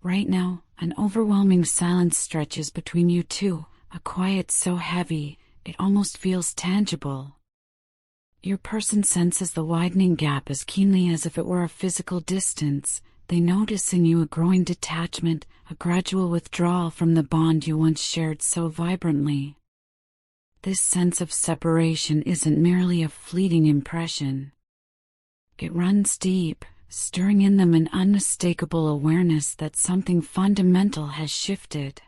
Right now, an overwhelming silence stretches between you two, a quiet so heavy, it almost feels tangible. Your person senses the widening gap as keenly as if it were a physical distance. They notice in you a growing detachment, a gradual withdrawal from the bond you once shared so vibrantly. This sense of separation isn't merely a fleeting impression. It runs deep, stirring in them an unmistakable awareness that something fundamental has shifted.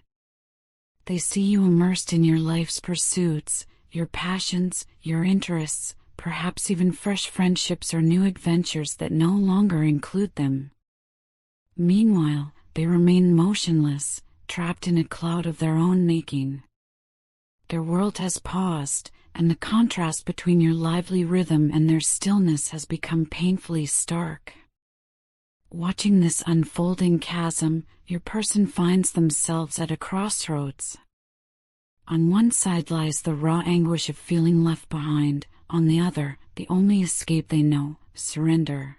They see you immersed in your life's pursuits, your passions, your interests, perhaps even fresh friendships or new adventures that no longer include them. Meanwhile, they remain motionless, trapped in a cloud of their own making. Their world has paused, and the contrast between your lively rhythm and their stillness has become painfully stark. Watching this unfolding chasm, your person finds themselves at a crossroads. On one side lies the raw anguish of feeling left behind, on the other, the only escape they know, surrender.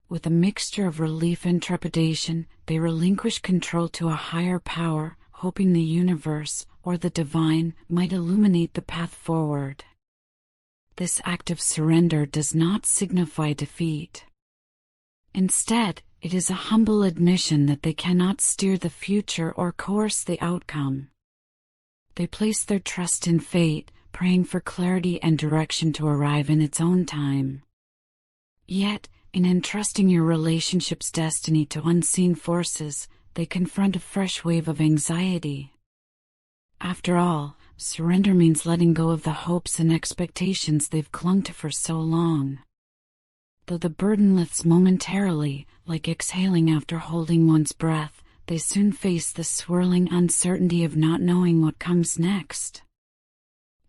With a mixture of relief and trepidation, they relinquish control to a higher power, hoping the universe, or the divine, might illuminate the path forward. This act of surrender does not signify defeat. Instead, it is a humble admission that they cannot steer the future or coerce the outcome. They place their trust in fate, praying for clarity and direction to arrive in its own time. Yet, in entrusting your relationship's destiny to unseen forces, they confront a fresh wave of anxiety. After all, surrender means letting go of the hopes and expectations they've clung to for so long. Though the burden lifts momentarily, like exhaling after holding one's breath, they soon face the swirling uncertainty of not knowing what comes next.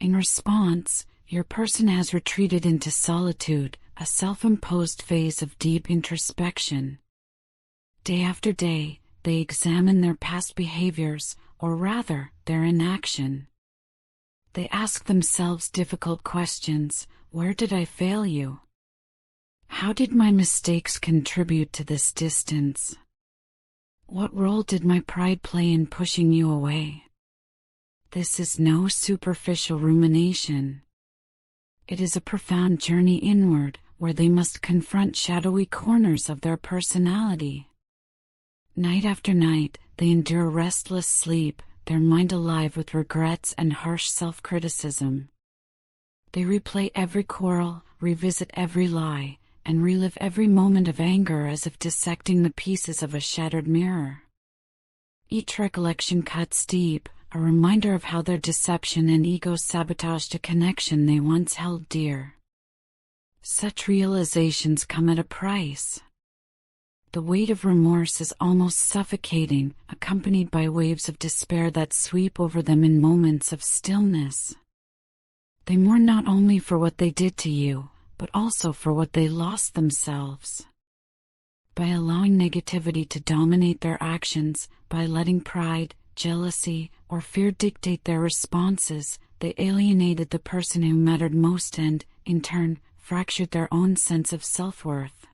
In response, your person has retreated into solitude, a self-imposed phase of deep introspection. Day after day, they examine their past behaviors, or rather, their inaction. They ask themselves difficult questions. Where did I fail you? How did my mistakes contribute to this distance? What role did my pride play in pushing you away? This is no superficial rumination. It is a profound journey inward, where they must confront shadowy corners of their personality. Night after night, they endure restless sleep, their mind alive with regrets and harsh self-criticism. They replay every quarrel, revisit every lie, and relive every moment of anger as if dissecting the pieces of a shattered mirror. Each recollection cuts deep, a reminder of how their deception and ego sabotaged a connection they once held dear. Such realizations come at a price. The weight of remorse is almost suffocating, accompanied by waves of despair that sweep over them in moments of stillness. They mourn not only for what they did to you, but also for what they lost themselves. By allowing negativity to dominate their actions, by letting pride, jealousy, or fear dictate their responses, they alienated the person who mattered most and, in turn, fractured their own sense of self-worth.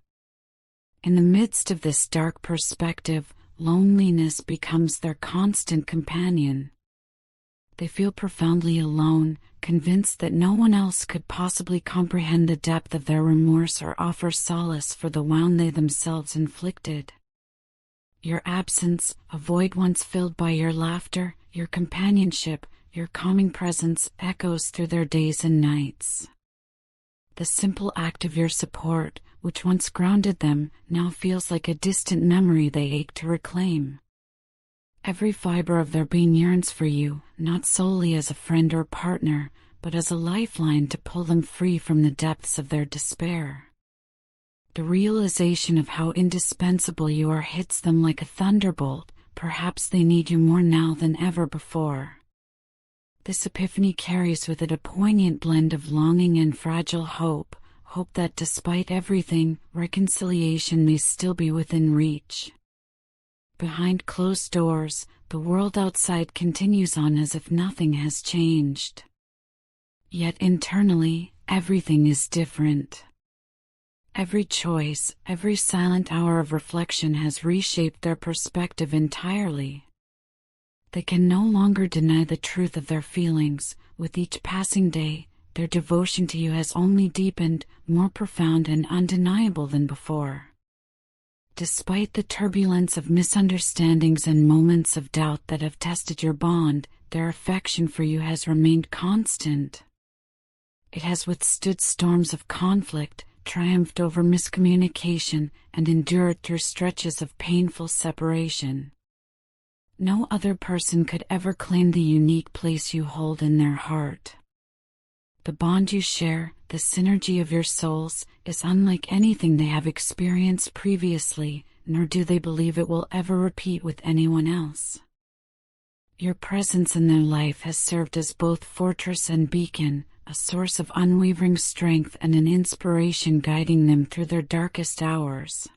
In the midst of this dark perspective, loneliness becomes their constant companion. They feel profoundly alone, convinced that no one else could possibly comprehend the depth of their remorse or offer solace for the wound they themselves inflicted. Your absence, a void once filled by your laughter, your companionship, your calming presence, echoes through their days and nights. The simple act of your support, which once grounded them, now feels like a distant memory they ache to reclaim. Every fiber of their being yearns for you, not solely as a friend or partner, but as a lifeline to pull them free from the depths of their despair. The realization of how indispensable you are hits them like a thunderbolt. Perhaps they need you more now than ever before. This epiphany carries with it a poignant blend of longing and fragile hope, hope that despite everything, reconciliation may still be within reach. Behind closed doors, the world outside continues on as if nothing has changed. Yet internally, everything is different. Every choice, every silent hour of reflection has reshaped their perspective entirely. They can no longer deny the truth of their feelings. With each passing day, their devotion to you has only deepened, more profound and undeniable than before. Despite the turbulence of misunderstandings and moments of doubt that have tested your bond, their affection for you has remained constant. It has withstood storms of conflict, triumphed over miscommunication, and endured through stretches of painful separation. No other person could ever claim the unique place you hold in their heart. The bond you share, the synergy of your souls, is unlike anything they have experienced previously, nor do they believe it will ever repeat with anyone else. Your presence in their life has served as both fortress and beacon, a source of unwavering strength and an inspiration guiding them through their darkest hours.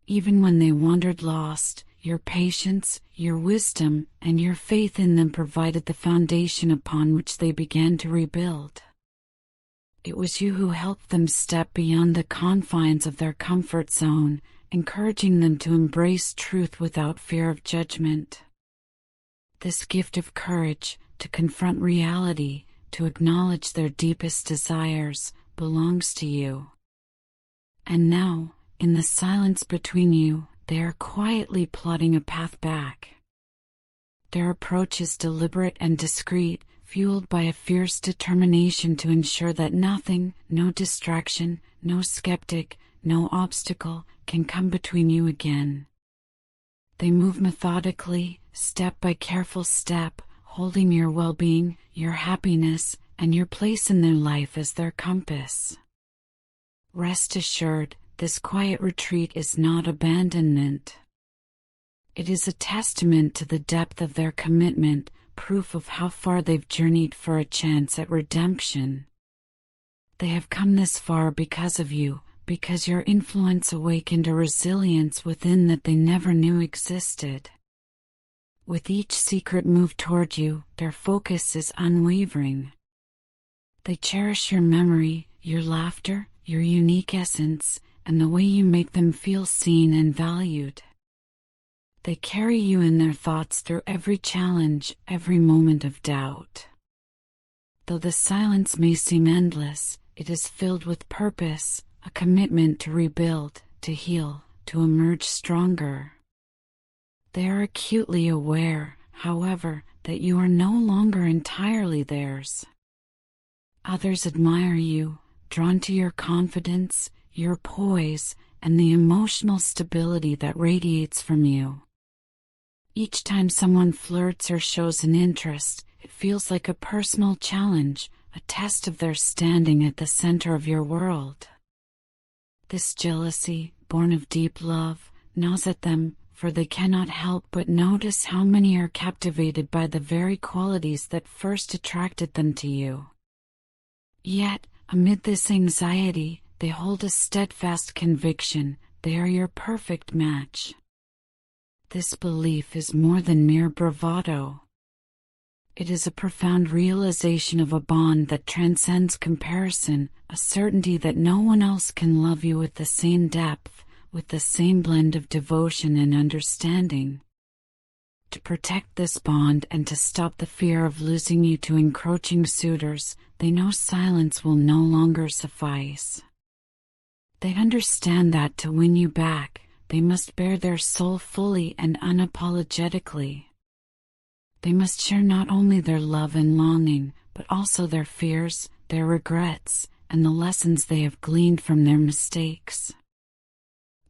Even when they wandered lost, your patience, your wisdom, and your faith in them provided the foundation upon which they began to rebuild. It was you who helped them step beyond the confines of their comfort zone, encouraging them to embrace truth without fear of judgment. This gift of courage, to confront reality, to acknowledge their deepest desires, belongs to you. And now, in the silence between you, they are quietly plotting a path back. Their approach is deliberate and discreet, fueled by a fierce determination to ensure that nothing, no distraction, no skeptic, no obstacle, can come between you again. They move methodically, step by careful step, holding your well-being, your happiness, and your place in their life as their compass. Rest assured, this quiet retreat is not abandonment. It is a testament to the depth of their commitment, proof of how far they've journeyed for a chance at redemption. They have come this far because of you, because your influence awakened a resilience within that they never knew existed. With each secret move toward you, their focus is unwavering. They cherish your memory, your laughter, your unique essence, and the way you make them feel seen and valued. They carry you in their thoughts through every challenge, every moment of doubt. Though the silence may seem endless, it is filled with purpose, a commitment to rebuild, to heal, to emerge stronger. They are acutely aware, however, that you are no longer entirely theirs. Others admire you, drawn to your confidence, your poise, and the emotional stability that radiates from you. Each time someone flirts or shows an interest, it feels like a personal challenge, a test of their standing at the center of your world. This jealousy, born of deep love, gnaws at them, for they cannot help but notice how many are captivated by the very qualities that first attracted them to you. Yet, amid this anxiety, they hold a steadfast conviction they are your perfect match. This belief is more than mere bravado. It is a profound realization of a bond that transcends comparison, a certainty that no one else can love you with the same depth, with the same blend of devotion and understanding. To protect this bond and to stop the fear of losing you to encroaching suitors, they know silence will no longer suffice. They understand that to win you back, they must bare their soul fully and unapologetically. They must share not only their love and longing, but also their fears, their regrets, and the lessons they have gleaned from their mistakes.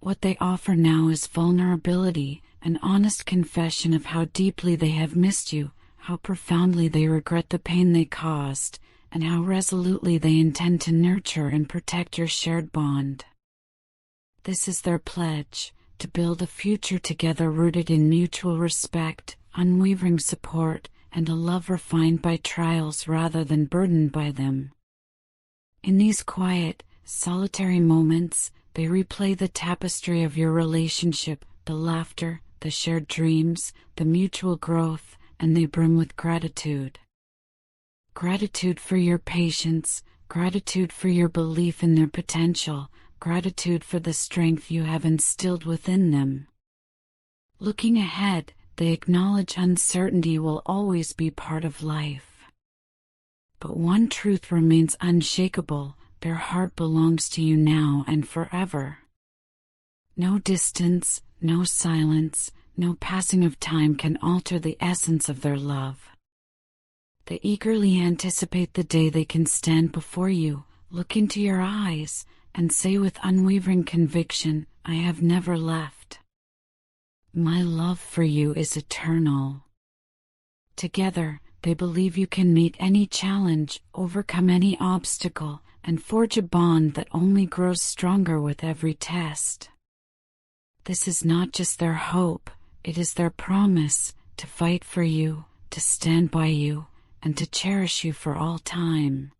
What they offer now is vulnerability, an honest confession of how deeply they have missed you, how profoundly they regret the pain they caused, and how resolutely they intend to nurture and protect your shared bond. This is their pledge, to build a future together rooted in mutual respect, unwavering support, and a love refined by trials rather than burdened by them. In these quiet, solitary moments, they replay the tapestry of your relationship, the laughter, the shared dreams, the mutual growth, and they brim with gratitude. Gratitude for your patience, gratitude for your belief in their potential, gratitude for the strength you have instilled within them. Looking ahead, they acknowledge uncertainty will always be part of life. But one truth remains unshakable: their heart belongs to you now and forever. No distance, no silence, no passing of time can alter the essence of their love. They eagerly anticipate the day they can stand before you, look into your eyes, and say with unwavering conviction, "I have never left. My love for you is eternal." Together, they believe you can meet any challenge, overcome any obstacle, and forge a bond that only grows stronger with every test. This is not just their hope, it is their promise to fight for you, to stand by you, and to cherish you for all time.